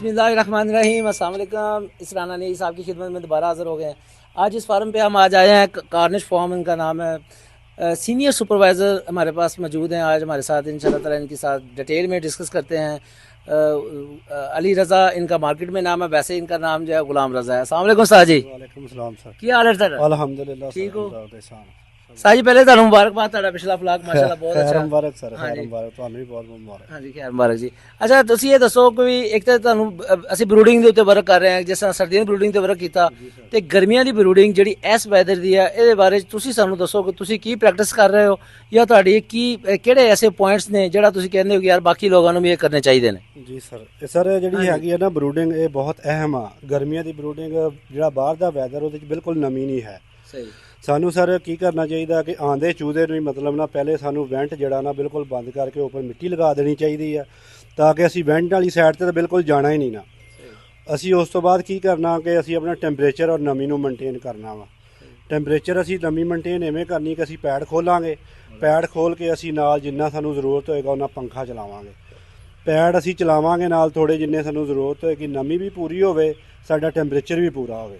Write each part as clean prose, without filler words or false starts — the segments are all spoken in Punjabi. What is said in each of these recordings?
बिस्मिल्लाहिर्रहमानिर्रहीम। अस्सलाम वालेकुम। इसराना नहीं साहब की खिदमत में दोबारा हाज़िर हो गए हैं। आज इस फार्म पे हम आज आए हैं, कार्निश फार्म इनका नाम है। सीनियर सुपरवाइज़र हमारे पास मौजूद हैं आज हमारे साथ। इंशाल्लाह ताला इनके साथ डिटेल में डिस्कस करते हैं। अली रज़ा इनका मार्केट में नाम है, वैसे इनका नाम जो है गुलाम रज़ा है। अस्सलाम वालेकुम साहब जी। वालेकुम सलाम सर। की हाल है सर? अल्हम्दुलिल्लाह ठीक हो? सर। साजी पहले ਤੁਹਾਨੂੰ ਮੁਬਾਰਕਬਾਦ, ਤੁਹਾਡਾ ਪਿਛਲਾ ਫਲਾਗ ਮਾਸ਼ਾਅੱਲਾ ਬਹੁਤ ਖੈਰ ਅੱਛਾ। ਮੁਬਾਰਕ ਸਰ, ਹਾਂਜੀ। ਖੈਰ ਮੁਬਾਰਕ ਤੁਹਾਨੂੰ ਵੀ ਬਹੁਤ ਬਹੁਤ ਮੁਬਾਰਕ। ਹਾਂਜੀ ਖੈਰ ਮੁਬਾਰਕ ਜੀ। ਅੱਛਾ ਤੁਸੀਂ ਇਹ ਦੱਸੋ ਕਿ ਇੱਕ ਤਾਂ ਤੁਹਾਨੂੰ ਅਸੀਂ ਬਰੂਡਿੰਗ ਦੇ ਉੱਤੇ ਵਰਕ ਕਰ ਰਹੇ ਹਾਂ, ਜਿਸ ਤਰ੍ਹਾਂ ਸਰਦੀਆਂ ਦੀ ਬਰੂਡਿੰਗ ਤੇ ਵਰਕ ਕੀਤਾ ਤੇ ਗਰਮੀਆਂ ਦੀ ਬਰੂਡਿੰਗ ਜਿਹੜੀ ਇਸ ਵੈਦਰ ਦੀ ਹੈ, ਇਹਦੇ ਬਾਰੇ ਤੁਸੀਂ ਸਾਨੂੰ ਦੱਸੋ ਕਿ ਤੁਸੀਂ ਕੀ ਪ੍ਰੈਕਟਿਸ ਕਰ ਰਹੇ ਹੋ ਜਾਂ ਤੁਹਾਡੀ ਕੀ ਕਿਹੜੇ ਐਸੇ ਪੁਆਇੰਟਸ ਨੇ ਜਿਹੜਾ ਤੁਸੀਂ ਕਹਿੰਦੇ ਹੋ ਕਿ ਯਾਰ ਬਾਕੀ ਲੋਕਾਂ ਨੂੰ ਵੀ ਇਹ ਕਰਨੇ ਚਾਹੀਦੇ ਨੇ। ਜੀ ਸਰ ਜਿਹੜੀ ਹੈਗੀ ਹੈ ਨਾ ਬਰੂਡਿੰਗ, ਇਹ ਬਹੁਤ ਅਹਿਮ ਆ। ਗਰਮੀਆਂ ਦੀ ਬਰੂਡਿੰਗ ਜਿਹੜਾ ਬਾਹਰ ਦਾ ਵੈਦਰ ਉਹਦੇ 'ਚ ਬਿਲਕੁਲ ਨਮੀ ਨਹੀਂ ਹੈ। ਸਹੀ। ਸਾਨੂੰ ਸਰ ਕੀ ਕਰਨਾ ਚਾਹੀਦਾ ਕਿ ਆਂਦੇ ਚੂਹੇ ਨੂੰ ਮਤਲਬ ਨਾ ਪਹਿਲੇ ਸਾਨੂੰ ਵੈਂਟ ਜਿਹੜਾ ਨਾ ਬਿਲਕੁਲ ਬੰਦ ਕਰਕੇ ਉੱਪਰ ਮਿੱਟੀ ਲਗਾ ਦੇਣੀ ਚਾਹੀਦੀ ਆ, ਤਾਂ ਕਿ ਅਸੀਂ ਵੈਂਟ ਵਾਲੀ ਸਾਈਡ ਤੇ ਤਾਂ ਬਿਲਕੁਲ ਜਾਣਾ ਹੀ ਨਹੀਂ ਨਾ। ਅਸੀਂ ਉਸ ਤੋਂ ਬਾਅਦ ਕੀ ਕਰਨਾ ਕਿ ਅਸੀਂ ਆਪਣਾ ਟੈਂਪਰੇਚਰ ਔਰ ਨਮੀ ਨੂੰ ਮੇਨਟੇਨ ਕਰਨਾ ਵਾ। ਟੈਂਪਰੇਚਰ ਅਸੀਂ ਨਮੀ ਮੇਨਟੇਨ ਐਵੇਂ ਕਰਨੀ ਕਿ ਅਸੀਂ ਪੈਡ ਖੋਲਾਂਗੇ, ਪੈਡ ਖੋਲ ਕੇ ਅਸੀਂ ਨਾਲ ਜਿੰਨਾ ਸਾਨੂੰ ਜ਼ਰੂਰਤ ਹੋਏਗਾ ਉਹਨਾਂ ਪੰਖਾ ਚਲਾਵਾਂਗੇ। ਪੈਡ ਅਸੀਂ ਚਲਾਵਾਂਗੇ ਨਾਲ ਥੋੜ੍ਹੇ ਜਿੰਨੇ ਸਾਨੂੰ ਜ਼ਰੂਰਤ ਹੋਏ ਕਿ ਨਮੀ ਵੀ ਪੂਰੀ ਹੋਵੇ, ਸਾਡਾ ਟੈਂਪਰੇਚਰ ਵੀ ਪੂਰਾ ਹੋਵੇ।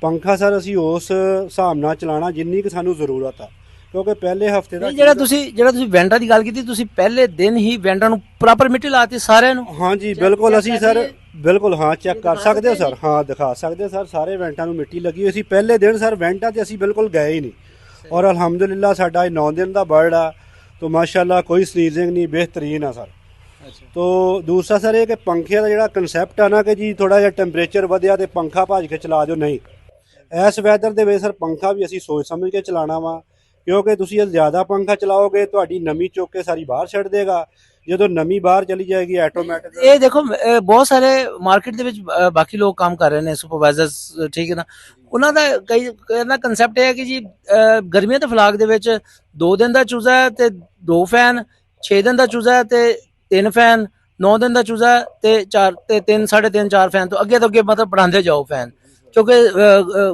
पंखा सर ਅਸੀਂ ਉਸ ਹਿਸਾਬ ਨਾਲ ਚਲਾਣਾ ਜਿੰਨੀ ਕਿ ਸਾਨੂੰ ਜ਼ਰੂਰਤ ਆ, ਕਿਉਂਕਿ ਪਹਿਲੇ ਹਫਤੇ ਦਾ ਜਿਹੜਾ ਤੁਸੀਂ ਵੈਂਟਾਂ ਦੀ ਗੱਲ ਕੀਤੀ, ਤੁਸੀਂ ਪਹਿਲੇ ਦਿਨ ਹੀ ਵੈਂਟਾਂ ਨੂੰ ਪ੍ਰੋਪਰ ਮਿੱਟੀ ਲਾਤੀ ਸਾਰਿਆਂ ਨੂੰ? ਹਾਂਜੀ ਬਿਲਕੁਲ। ਅਸੀਂ ਸਰ ਬਿਲਕੁਲ ਹਾਂ ਚੈੱਕ ਕਰ ਸਕਦੇ ਹੋ ਸਰ, ਹਾਂ ਦਿਖਾ ਸਕਦੇ ਸਰ। ਸਾਰੇ ਵੈਂਟਾਂ ਨੂੰ ਮਿੱਟੀ ਲੱਗੀ ਹੋਈ ਸੀ ਪਹਿਲੇ ਦਿਨ ਸਰ। ਵੈਂਟਾਂ ਤੇ ਅਸੀਂ ਬਿਲਕੁਲ ਗਏ ਹੀ ਨਹੀਂ ਔਰ ਅਲਹਮਦੁਲਿਲਾ ਸਾਡਾ 9 ਦਿਨ ਦਾ ਬਰਡ ਆ, तो माशाल्लाह कोई स्नीजिंग नहीं, बेहतरीन है सर। तो दूसरा सर ये कि पंखे का जो कंसैप्ट है ना कि जी थोड़ा जिहा टैंपरेचर वधिया तो पंखा भज के चला दो, नहीं इस वैदर के सर पंखा भी असी सोच समझ के चलाना वा, क्योंकि तुसी ज़्यादा पंखा चलाओगे तो नमी चुक के सारी बाहर छड़ देगा। जो नमी बाहर चली जाएगी ऑटोमैटिक। ये देखो बहुत सारे मार्केट ਦੇ ਵਿੱਚ ਬਾਕੀ ਲੋਕ ਕੰਮ ਕਰ ਰਹੇ ਨੇ, ਸੁਪਰਵਾਈਜ਼ਰਸ, ਠੀਕ ਹੈ ਨਾ। ਉਹਨਾਂ ਦਾ ਕਈ ਨਾ ਕਨਸੈਪਟ ਇਹ ਹੈ ਕਿ ਜੀ ਗਰਮੀਆਂ ਦੇ ਫਲਾਗ ਦੇ ਵਿੱਚ 2 ਦਿਨ ਦਾ ਚੂਜ਼ਾ ਹੈ ਤੇ 2 ਫੈਨ, 6 ਦਿਨ ਦਾ ਚੂਜ਼ਾ ਹੈ ਤੇ 3 ਫੈਨ, 9 ਦਿਨ ਦਾ ਚੂਜ਼ਾ ਤੇ 4 ਤੇ 3 3.5 4 ਫੈਨ ਤੋਂ ਅੱਗੇ मतलब बढ़ाते जाओ फैन, क्योंकि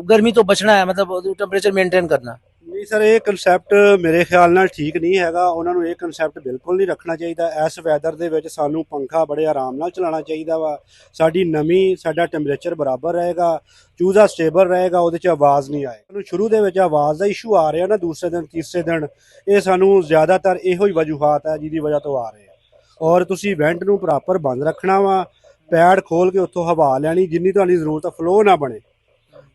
गर्मी तो बचना है, मतलब टेंपरेचर मेंटेन करना। नहीं सर ये कंसैप्ट मेरे ख्याल नाल ठीक नहीं हैगा। उन्होंने ये कंसैप्ट बिल्कुल नहीं रखना चाहिए। इस वैदर दे विच सानू पंखा बड़े आराम नाल चलाना चाहिए वा। साडी नमी, साडा टैंपरेचर बराबर रहेगा, चूजा स्टेबल रहेगा, उहदे च आवाज़ नहीं आए। शुरू दे विच आवाज़ दा इशू आ रहा ना, दूसरे दिन तीसरे दिन ये सानू ज़्यादातर इहो ही वजूहात है जिहदी वजह तो आ रहे हैं। और तुसी वेंट नू प्रॉपर बंद रखना वा, पैड खोल के उत्थों हवा लैनी जिन्नी तुहाडी ज़रूरत, फ्लो ना बने।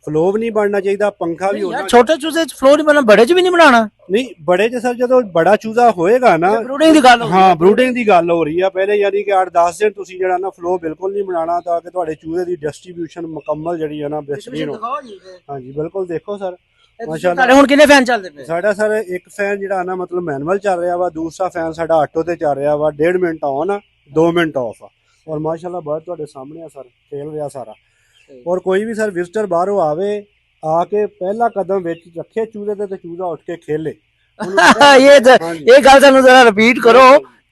फ्लो भी नहीं बनना चाहिए। पंखा भी होना, छोटे चूजे फ्लो नहीं बनना, बड़े च भी नहीं बनाना। नहीं बड़े च सर जो बड़ा चूजा होएगा ना, ब्रूडिंग दी गल, हाँ ब्रूडिंग की गल हो रही है पहले, यानी कि 8-10 दिन तुसी जेड़ा ना फ्लो बिल्कुल नहीं बनाना, ताकि तुहाडे चूजे की डिस्ट्रीब्यूशन मुकम्मल जिहड़ी है ना बेहतरीन हो। हाँ जी बिल्कुल देखो सर माशाअल्लाह। हुण किन्ने फैन चलदे पे? साडा सर एक फैन जिहड़ा ना मतलब मैनुअल चल रहा वा, दूसरा फैन साडा ऑटो ते चल रहा वा। 1.5 मिनट ऑन आ, 2 मिनट ऑफ आ। और माशाअल्लाह बर्ड तुहाडे सामने आ सर, खेल रहा सारा। और कोई भी सर विजिटर बाहरों आवे, आके पहला कदम विच रखे चूजे ते चूजा उठ के खेले। ये गल सानू जरा रिपीट करो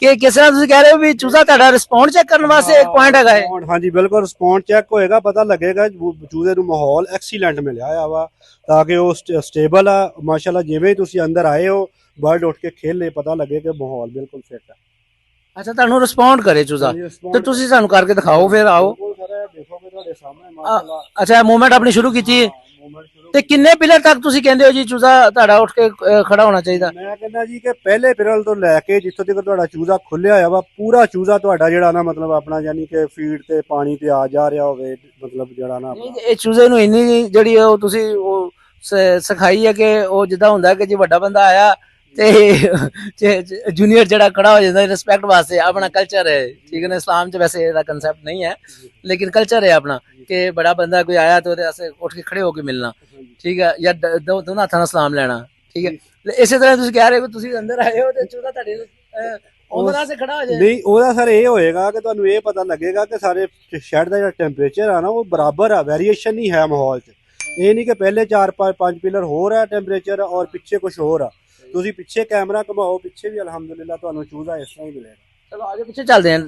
कि किस तरह तुसीं कह रहे हो भी चूजा तुहाडा रिस्पॉन्ड चेक करने वास्ते एक पॉइंट हैगा है। हाँ जी बिल्कुल रिस्पॉन्ड चेक होएगा, पता लगेगा चूजे नूं माहौल एक्सीलेंट मिलिया होया वा, ताकि वो स्टेबल आ। माशाअल्लाह जिवें तुसीं अंदर आए हो बर्ड उठ के खेले, पता लगे कि माहौल बिल्कुल फिट है। अच्छा ਤੁਹਾਨੂੰ ਰਿਸਪੌਂਡ ਕਰੇ ਚੂਜ਼ਾ ਤੇ ਤੁਸੀਂ ਸਾਨੂੰ ਕਰਕੇ ਦਿਖਾਓ, ਫਿਰ ਆਓ। ਦੇਖੋਗੇ ਤੁਹਾਡੇ ਸਾਹਮਣੇ ਮਾਸ਼ਾਅੱਲਾ। ਅੱਛਾ ਮੂਵਮੈਂਟ ਆਪਣੀ ਸ਼ੁਰੂ ਕੀਤੀ ਹੈ ਤੇ ਕਿੰਨੇ ਪਿਲਰ ਤੱਕ ਤੁਸੀਂ ਕਹਿੰਦੇ ਹੋ ਜੀ ਚੂਜ਼ਾ ਤੁਹਾਡਾ ਉੱਠ ਕੇ ਖੜਾ ਹੋਣਾ ਚਾਹੀਦਾ? ਮੈਂ ਕਹਿੰਦਾ ਜੀ ਕਿ ਪਹਿਲੇ ਪਿਲਰ ਤੋਂ ਲੈ ਕੇ ਜਿੱਥੋਂ ਤੱਕ ਤੁਹਾਡਾ ਚੂਜ਼ਾ ਖੁੱਲਿਆ ਹੋਇਆ ਵਾ, ਪੂਰਾ ਚੂਜ਼ਾ ਤੁਹਾਡਾ ਜਿਹੜਾ ਨਾ ਮਤਲਬ ਆਪਣਾ ਯਾਨੀ ਕਿ ਫੀਡ ਤੇ ਪਾਣੀ ਤੇ ਆ ਜਾ ਰਿਹਾ ਹੋਵੇ, ਮਤਲਬ ਜਿਹੜਾ ਨਾ ਇਹ ਚੂਜ਼ੇ ਨੂੰ ਇੰਨੀ ਜਿਹੜੀ ਉਹ ਤੁਸੀਂ ਉਹ ਸਿਖਾਈ ਹੈ ਕਿ ਉਹ ਜਿੱਦਾਂ ਹੁੰਦਾ ਕਿ ਜੀ ਵੱਡਾ ਬੰਦਾ ਆਇਆ ਤੇ ਜੂਨੀਅਰ ਜਿਹੜਾ ਖੜਾ ਹੋ ਜਾਂਦਾ ਰਿਸਪੈਕਟ ਵਾਸਤੇ। ਆਪਣਾ ਕਲਚਰ ਹੈ, ਠੀਕ ਹੈ ਨਾ। ਇਸਲਾਮ 'ਚ ਵੈਸੇ ਇਹਦਾ ਕੰਸੈਪਟ ਨਹੀਂ ਹੈ, ਲੇਕਿਨ ਕਲਚਰ ਹੈ ਆਪਣਾ ਕਿ ਬੜਾ ਬੰਦਾ ਕੋਈ ਆਇਆ ਤਾਂ ਉਹਦੇ ਵਾਸਤੇ ਉੱਠ ਕੇ ਖੜੇ ਹੋ ਕੇ ਮਿਲਣਾ, ਠੀਕ ਹੈ, ਜਾਂ ਦੋਨਾਂ ਹੱਥਾਂ ਨਾਲ ਸਲਾਮ ਲੈਣਾ, ਠੀਕ ਹੈ। ਇਸੇ ਤਰ੍ਹਾਂ ਤੁਸੀਂ ਕਹਿ ਰਹੇ ਹੋ ਤੁਸੀਂ ਅੰਦਰ ਆਏ ਹੋ ਤੇ ਚੂਜ਼ਾ ਤੁਹਾਡੇ ਉਹਨਾਂ ਨਾਲ ਖੜਾ ਹੋ ਜਾਏ। ਨਹੀਂ ਉਹਦਾ ਸਰ ਇਹ ਹੋਏਗਾ ਕਿ ਤੁਹਾਨੂੰ ਇਹ ਪਤਾ ਲੱਗੇਗਾ ਕਿ ਸਾਰੇ ਸ਼ੈਡ ਦਾ ਜਿਹੜਾ ਟੈਂਪਰੇਚਰ ਆ ਨਾ ਉਹ ਬਰਾਬਰ ਆ, वेरिएशन नहीं है माहौल 'ਚ। ਇਹ ਨਹੀਂ ਕਿ ਪਹਿਲੇ 4-5 ਪਿਲਰ ਹੋਰ ਹੈ ਟੈਂਪਰੇਚਰ ਔਰ ਪਿੱਛੇ ਕੁਝ ਹੋਰ ਆ। ਤੁਸੀਂ ਪਿੱਛੇ ਕੈਮਰਾ ਘਮਾਓ, ਪਿੱਛੇ ਵੀ ਅਲਹਮਦੁਲਿਲਾ ਤੁਹਾਨੂੰ ਚੂਜ਼ਾ ਇਸ ਤਰ੍ਹਾਂ ਹੀ ਮਿਲੇਗਾ। ਚਲੋ ਆਜੋ ਪਿੱਛੇ ਚੱਲਦੇ ਹਾਂ।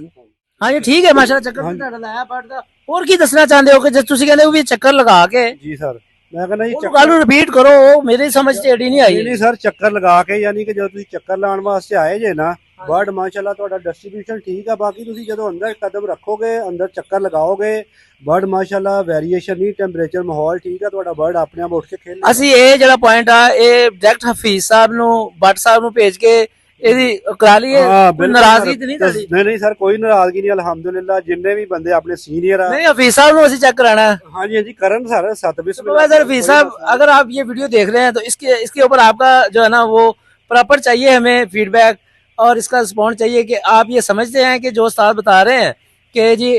ਹਾਂ ਜੀ ਠੀਕ ਹੈ ਮਾਸ਼ਾਅੱਲਾ, ਚੱਕਰ ਤੁਹਾਡਾ ਲਾਇਆ ਬਟ ਦਾ। ਹੋਰ ਕੀ ਦੱਸਣਾ ਚਾਹੁੰਦੇ ਹੋ ਕਿ ਜੇ ਤੁਸੀਂ ਕਹਿੰਦੇ ਹੋ ਵੀ ਚੱਕਰ ਲਗਾ ਕੇ? ਜੀ ਸਰ ਮੈਂ ਕਹਿੰਦਾ ਜੀ ਉਹ ਗੱਲ ਨੂੰ ਰਿਪੀਟ ਕਰੋ, ਉਹ ਮੇਰੀ ਸਮਝ ਤੇ ਅੜੀ ਨਹੀਂ ਆਈ। ਨਹੀਂ ਸਰ, ਚੱਕਰ ਲਗਾ ਕੇ, ਯਾਨੀ ਕਿ ਜਦੋਂ ਤੁਸੀਂ ਚੱਕਰ ਲਾਉਣ ਵਾਸਤੇ ਆਏ ਜੇ ਨਾ, ਬਰਡ ਮਾਸ਼ਾਅੱਲਾ ਤੁਹਾਡਾ ਡਿਸਟ੍ਰੀਬਿਊਸ਼ਨ ਠੀਕ ਆ। ਬਾਕੀ ਤੁਸੀਂ ਜਦੋਂ ਅੰਦਰ ਕਦਮ ਰੱਖੋਗੇ, ਅੰਦਰ ਚੱਕਰ ਲਗਾਓਗੇ, ਬਰਡ ਮਾਸ਼ਾਅੱਲਾ ਵੇਰੀਏਸ਼ਨ ਨਹੀਂ, ਟੈਂਪਰੇਚਰ ਮਾਹੌਲ ਠੀਕ ਆ, ਤੁਹਾਡਾ ਬਰਡ ਆਪਣੇ ਆਪ ਉੱਠ ਕੇ ਖੇਲੇਗਾ। ਅਸੀਂ ਇਹ ਜਿਹੜਾ ਪੁਆਇੰਟ ਆ ਇਹ ਡਾਇਰੈਕਟ ਹਫੀਜ਼ ਸਾਹਿਬ ਨੂੰ, ਬੱਟ ਸਾਹਿਬ ਨੂੰ ਭੇਜ ਕੇ ਇਹਦੀ ਕਰਾ ਲਈਏ। ਕੋਈ ਨਾਰਾਜ਼ਗੀ ਤੇ ਨਹੀਂ ਤੁਹਾਡੀ? ਨਹੀਂ ਸਰ, ਕੋਈ ਨਾਰਾਜ਼ਗੀ ਨਹੀਂ, ਅਲਹਮਦੁਲਿल्लाह। ਜਿੰਨੇ ਵੀ ਬੰਦੇ ਆਪਣੇ सीनियर ਆ, नहीं हफीज साहब ने चेक कराना है। हाँ जी करन सर, सुपरवाइजर हफीज साहब, अगर आप ये वीडियो देख रहे हैं तो इसके ऊपर आपका जो है ना वो प्रॉपर चाहिए हमें फीडबैक, और इसका रिस्पॉन्स चाहिए कि आप ये समझते हैं कि जो उस्ताद बता रहे हैं कि जी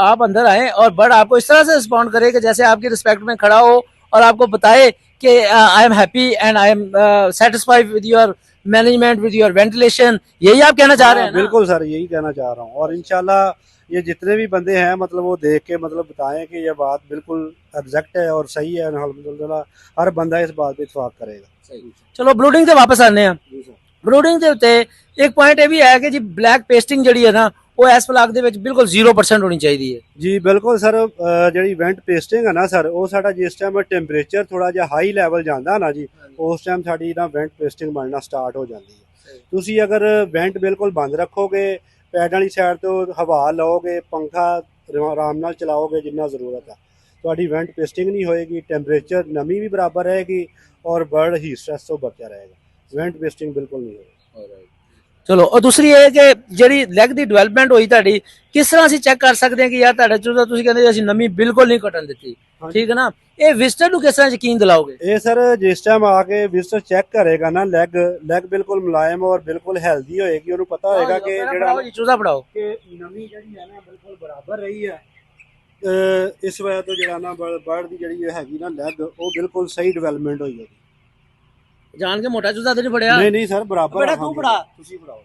आप अंदर आए और बर्ड आपको इस तरह से रिस्पॉन्ड करे कि जैसे आपकी रिस्पेक्ट में खड़ा हो और आपको बताए कि I am happy and I am satisfied with your management, with your ventilation. यही आप कहना चाह रहे हैं ना? बिल्कुल सर, यही कहना चाह रहा हूँ। और इंशाल्लाह ये जितने भी बंदे हैं मतलब वो देख के मतलब बताएं कि ये बात बिल्कुल एग्जैक्ट है और सही है। अल्हम्दुलिल्लाह हर बंदा इस बात पे इत्तेफाक करेगा। चलो ब्रूडिंग से वापस आने हैं। ब्रूडिंग ਦੇ ਉੱਤੇ ਇੱਕ ਪੁਆਇੰਟ ਇਹ ਵੀ ਹੈ ਕਿ ਜੀ ਬਲੈਕ ਪੇਸਟਿੰਗ ਜਿਹੜੀ ਹੈ ਨਾ ਉਹ ਇਸ ਪਲਾਕ ਦੇ ਵਿੱਚ ਬਿਲਕੁਲ 0% ਹੋਣੀ ਚਾਹੀਦੀ ਹੈ। ਜੀ ਬਿਲਕੁਲ ਸਰ, ਜਿਹੜੀ ਵੈਂਟ ਪੇਸਟਿੰਗ ਹੈ ਨਾ ਸਰ, ਉਹ ਸਾਡਾ ਜਿਸ ਟਾਈਮ ਟੈਂਪਰੇਚਰ ਥੋੜਾ ਜਿਹਾ ਹਾਈ ਲੈਵਲ ਜਾਂਦਾ ਨਾ ਜੀ, ਉਸ ਟਾਈਮ ਸਾਡੀ ਨਾ ਵੈਂਟ ਪੇਸਟਿੰਗ ਬਣਨਾ ਸਟਾਰਟ ਹੋ ਜਾਂਦੀ ਹੈ। ਤੁਸੀਂ ਅਗਰ ਵੈਂਟ ਬਿਲਕੁਲ ਬੰਦ ਰੱਖੋਗੇ, ਪੈਡ ਵਾਲੀ ਸਾਈਡ ਤੋਂ ਹਵਾ ਲਓਗੇ, ਪੰਖਾ ਆਰਾਮ ਨਾਲ ਚਲਾਓਗੇ ਜਿੰਨਾ ਜ਼ਰੂਰਤ ਹੈ, ਤੁਹਾਡੀ ਵੈਂਟ ਪੇਸਟਿੰਗ ਨਹੀਂ ਹੋਏਗੀ, ਟੈਂਪਰੇਚਰ ਨਮੀ ਵੀ ਬਰਾਬਰ ਰਹੇਗੀ ਔਰ ਬਰਡ ਹੀ ਸਟ੍ਰੈਸ ਤੋਂ ਬਚਿਆ ਰਹੇਗਾ। ਵੈਂਟ ਪੇਸਟਿੰਗ ਬਿਲਕੁਲ ਨਹੀਂ ਹੋਏਗੀ। ਚਲੋ, ਔਰ ਦੂਸਰੀ ਇਹ ਕਿ ਜਿਹੜੀ ਲੈਗ ਦੀ ਡਿਵੈਲਪਮੈਂਟ ਹੋਈ ਤੁਹਾਡੀ, ਕਿਸ ਤਰ੍ਹਾਂ ਅਸੀਂ ਚੈੱਕ ਕਰ ਸਕਦੇ ਹਾਂ ਕਿ ਯਾਰ ਤੁਹਾਡੇ ਚੋਂ ਤੁਸੀਂ ਕਹਿੰਦੇ ਅਸੀਂ ਨਮੀ ਬਿਲਕੁਲ ਨਹੀਂ ਘਟਣ ਦਿੱਤੀ, ਠੀਕ ਹੈ ਨਾ? ਇਹ ਵਿਜ਼ਟਰ ਨੂੰ ਕਿਸ ਤਰ੍ਹਾਂ ਯਕੀਨ ਦਿਲਾਓਗੇ? ਇਹ ਸਰ ਜਿਸ ਟਾਈਮ ਆ ਕੇ ਵਿਜ਼ਟਰ ਚੈੱਕ ਕਰੇਗਾ ਨਾ, ਲੈਗ ਬਿਲਕੁਲ ਮੁਲਾਇਮ ਔਰ ਬਿਲਕੁਲ ਹੈਲਦੀ ਹੋਏਗੀ, ਉਹਨੂੰ ਪਤਾ ਹੋਏਗਾ ਕਿ ਜਿਹੜਾ ਚੂਜ਼ਾ ਫੜਾਓ ਕਿ ਨਮੀ ਜਿਹੜੀ ਹੈ ਨਾ ਬਿਲਕੁਲ ਬਰਾਬਰ ਰਹੀ ਹੈ। ਇਸ ਵਜ੍ਹਾ ਤੋਂ ਜਿਹੜਾ ਨਾ ਬਰਡ ਦੀ ਜਿਹੜੀ ਹੈਗੀ ਨਾ ਲੈਗ, ਉਹ ਬਿਲਕੁਲ ਸਹੀ ਡਿਵੈਲਪਮੈਂਟ ਹੋਈ ਹੈ। ਜਾਣ ਕੇ ਮੋਟਾ ਚੂਜ਼ਾ ਤੇ ਨਹੀਂ ਫੜਿਆ? ਨਹੀਂ ਸਰ, ਬਰਾਬਰ। ਬੇਟਾ ਤੂੰ ਫੜਾ, ਤੁਸੀਂ ਫੜਾਓ।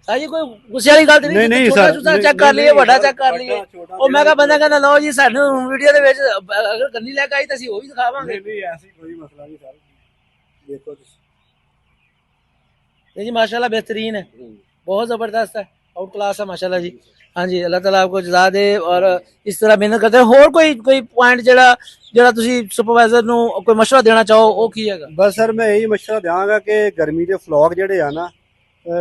ਸਾਜੀ ਕੋਈ ਗੁੱਸੇ ਵਾਲੀ ਗੱਲ ਨਹੀਂ। ਨਹੀਂ ਛੋਟਾ ਚੂਜ਼ਾ ਚੈੱਕ ਕਰ ਲਈਏ, ਵੱਡਾ ਚੈੱਕ ਕਰ ਲਈਏ। ਉਹ ਮੈਂ ਕਿਹਾ ਬੰਦਾ ਕਹਿੰਦਾ ਲਓ ਜੀ ਸਾਨੂੰ ਵੀਡੀਓ ਦੇ ਵਿੱਚ ਅਗਰ ਗੰਨੀ ਲੈ ਕੇ ਆਈ ਤਾਂ ਅਸੀਂ ਉਹ ਵੀ ਦਿਖਾਵਾਂਗੇ। ਨਹੀਂ ਐਸੀ ਕੋਈ ਮਸਲਾ ਨਹੀਂ ਸਰ, ਦੇਖੋ ਤੁਸੀਂ। नहीं जी माशाल्लाह बेहतरीन है, बहुत ज़बरदस्त है, आउट क्लास है माशाल्लाह जी। हाँ जी, अल्लाह ताला आपको जज़ा दे और इस तरह मेहनत करते हैं। होर कोई पॉइंट ਜਿਹੜਾ ਤੁਸੀਂ ਸੁਪਰਵਾਈਜ਼ਰ ਨੂੰ ਕੋਈ ਮਸ਼ਵਰਾ ਦੇਣਾ ਚਾਹੋ ਉਹ ਕੀ ਹੈਗਾ? ਬਸ ਸਰ ਮੈਂ ਇਹੀ ਮਸ਼ਵਰਾ ਦਿਆਂਗਾ ਕਿ ਗਰਮੀ ਦੇ ਫਲੌਗ ਜਿਹੜੇ ਆ ਨਾ,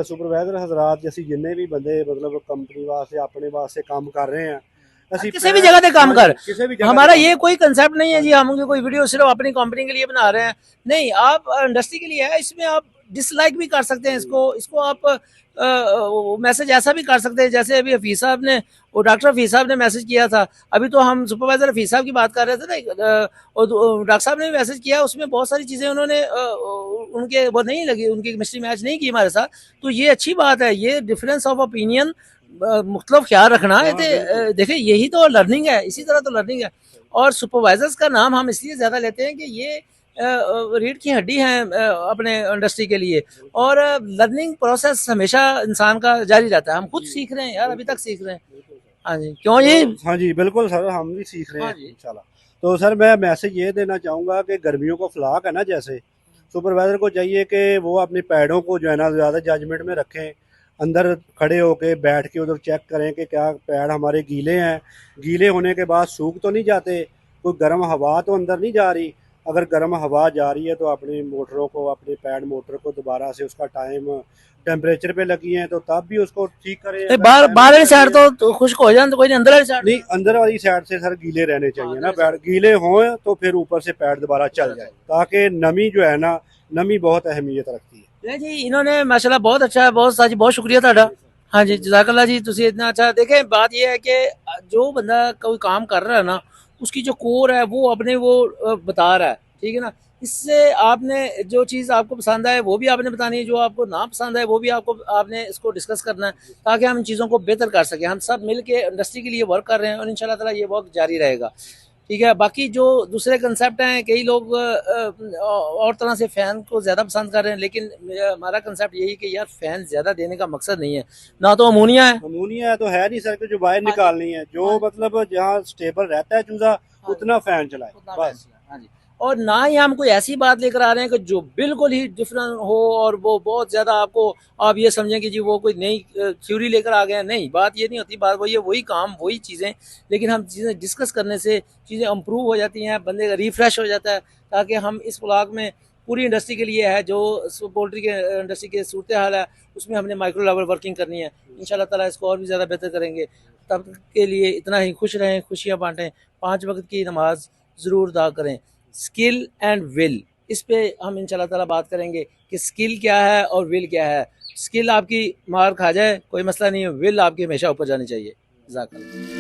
ਸੁਪਰਵਾਈਜ਼ਰ ਹਜ਼ਰਾਤ, ਅਸੀਂ ਜਿੰਨੇ ਵੀ ਬੰਦੇ मतलब कंपनी वास्ते अपने वास्ते काम कर रहे हैं, किसी भी जगह पे काम कर, हमारा ये कोई कंसेप्ट नहीं है जी हम कोई वीडियो सिर्फ अपनी कंपनी के लिए बना रहे हैं, नहीं, आप इंडस्ट्री के लिए है। इसमें आप डिसलाइक भी कर सकते हैं, इसको आप मैसेज ऐसा भी कर सकते हैं जैसे अभी हफीज साहब ने, वो डॉक्टर हफीज साहब ने मैसेज किया था। अभी तो हम सुपरवाइजर हफीज साहब की बात कर रहे थे ना, और डॉक्टर साहब ने भी मैसेज किया, उसमें बहुत सारी चीज़ें उन्होंने उनके वो नहीं लगी, उनकी केमिस्ट्री मैच नहीं की हमारे साथ, तो ये अच्छी बात है। ये डिफरेंस ऑफ ओपिनियन मुख्तलिफ ख्याल रखना है, देखिए यही तो लर्निंग है, इसी तरह तो लर्निंग है। और सुपरवाइजर्स का नाम हम इसलिए ज़्यादा लेते हैं कि ये रीढ़ की हड्डी हैं अपने इंडस्ट्री के लिए, और लर्निंग प्रोसेस हमेशा इंसान का जारी रहता है। हम खुद सीख रहे हैं यार, अभी तक सीख रहे हैं। हाँ जी, क्यों ये? हाँ जी बिल्कुल सर, हम भी सीख रहे हैं इंशाल्लाह। तो सर मैं मैसेज ये देना चाहूँगा कि गर्मियों को फ्लाक है ना, जैसे सुपरवाइजर को चाहिए कि वो अपने पैडों को जो है ना ज़्यादा जजमेंट में रखें, अंदर खड़े होके बैठ के उधर चेक करें कि क्या पैड हमारे गीले हैं, गीले होने के बाद सूख तो नहीं जाते, कोई गर्म हवा तो अंदर नहीं जा रही। अगर गर्म हवा जा रही है तो अपनी मोटरों को, अपने पैड मोटर को दोबारा से उसका टाइम टेम्परेचर पे लगी है तो तब भी उसको ठीक करें। बाहर वाली साइड तो खुश्क हो जाए तो कोई नहीं, अंदर वाली साइड नहीं, अंदर वाली साइड से सर गीले रहने चाहिए ना पैड, गीले हों तो फिर ऊपर से पैड दोबारा चल जाए, ताकि नमी जो है ना, नमी बहुत अहमियत रखती है। नहीं जी, इन्होंने माशाल्लाह बहुत अच्छा है, बहुत साजी, बहुत शुक्रिया ਤੁਹਾਡਾ। हाँ जी, जज़ाकल्लाह जी, तुसी इतना अच्छा। देखें बात ये है कि जो बंदा कोई काम कर रहा है ना, उसकी जो कोर है वो अपने वो बता रहा है, ठीक है ना। इससे आपने जो चीज़ आपको पसंद आए वो भी आपने बतानी है, जो आपको ना पसंद आए वो भी आपने इसको डिस्कस करना है, ताकि हम इन चीज़ों को बेहतर कर सकें। हम सब मिल के इंडस्ट्री के लिए वर्क कर रहे हैं और इंशाल्लाह ताला ये वर्क जारी रहेगा, ठीक है। बाकी जो दूसरे कंसेप्ट हैं, कई लोग और तरह से फ़ैन को ज़्यादा पसंद कर रहे हैं, लेकिन हमारा कंसेप्ट यही कि यार फ़ैन ज़्यादा देने का मकसद नहीं है, ना तो अमोनिया है, अमोनिया तो है नहीं सर कि जो बाहर निकालनी है, जो मतलब जहाँ स्टेबल रहता है चूज़ा उतना फ़ैन चलाए बस। हाँ जी। اور نہ ہی ہم کوئی ایسی بات لے کر آ رہے ہیں کہ جو بالکل ہی ڈفرینٹ ہو اور وہ بہت زیادہ آپ یہ سمجھیں کہ جی وہ کوئی نئی تھیوری لے کر آ گئے ہیں. نہیں، بات یہ نہیں ہوتی. بات وہی ہے، وہی کام، وہی چیزیں، لیکن ہم چیزیں ڈسکس کرنے سے چیزیں امپروو ہو جاتی ہیں، بندے کا ریفریش ہو جاتا ہے. تاکہ ہم اس بلاک میں پوری انڈسٹری کے لیے ہے جو پولٹری کے انڈسٹری کی صورتحال ہے اس میں ہم نے مائکرو لیول ورکنگ کرنی ہے. انشاءاللہ تعالیٰ اس کو اور بھی زیادہ بہتر کریں گے. تب کے لیے اتنا ہی. خوش رہیں، خوشیاں بانٹیں، 5 وقت کی نماز ضرور ادا کریں. اسکل اینڈ ول، اس پہ ہم انشاءاللہ تعالیٰ بات کریں گے کہ اسکل کیا ہے اور ول کیا ہے. اسکل آپ کی مار کھا جائے کوئی مسئلہ نہیں ہے، ول آپ کی ہمیشہ اوپر جانی چاہیے. جزاک اللہ.